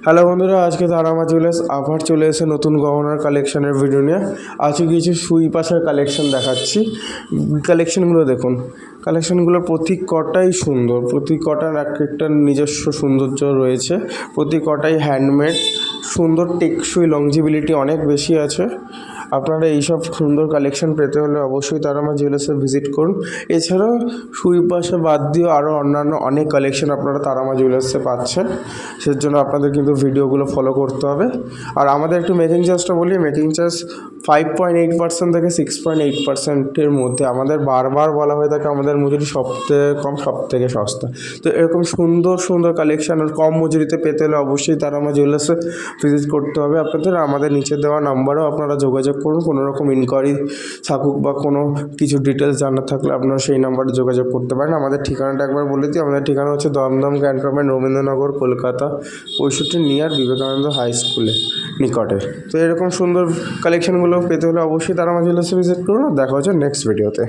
Hello বন্ধুরা, আজকে Tara Maa jewellers আবার চলে এসে নতুন গহনার কালেকশনের ভিডিও নিয়ে। আজকে কিছু সুই পাশের কালেকশন দেখাচ্ছি। কালেকশনগুলো দেখুন, কালেকশনগুলো প্রতি কটাই সুন্দর, প্রতি কটার এক একটা নিজস্ব সৌন্দর্য রয়েছে, প্রতি কটাই হ্যান্ডমেড, সুন্দর, টেকসই, লংজিবিলিটি অনেক বেশি আছে। আপনারা এইসব সুন্দর কালেকশন পেতে হলে অবশ্যই তারামা জুয়েলার্সে ভিজিট করুন। এছাড়াও সুই পাশে বাদ দিয়েও আরও অন্যান্য অনেক কালেকশন আপনারা তারামা জুয়েলার্সে পাচ্ছেন। সেজন্য আপনাদের কিন্তু ভিডিওগুলো ফলো করতে হবে। আর আমাদের একটু মেকিং চার্জটা বলি। মেকিং চার্জ 5.8% থেকে 6.8%-এর মধ্যে। আমাদের বারবার বলা হয়ে থাকে আমাদের মজুরি সবথেকে কম, সবথেকে সস্তা। তো এরকম সুন্দর সুন্দর কালেকশান আর কম মজুরিতে পেতে হলে অবশ্যই তারামা জুয়েলার্সে ভিজিট করতে হবে আপনাদের। আমাদের নিচে দেওয়া নাম্বারেও আপনারা যোগাযোগ করুন। কোনো রকম ইনকোয়ারি থাকুক বা কোনো কিছু ডিটেলস জানার থাকলে আপনারা সেই নাম্বারে যোগাযোগ করতে পারেন। আমাদের ঠিকানাটা একবার বলে দিই। আমাদের ঠিকানা হচ্ছে Dum Dum cantonment, Rabindranagar, Kolkata 65, near Vivekananda high স্কুলের নিকটে। তো এরকম সুন্দর কালেকশনগুলো পেতে হলে অবশ্যই তারামা জুয়েলার্সে ভিজিট করুন। দেখা হচ্ছে নেক্সট ভিডিওতে।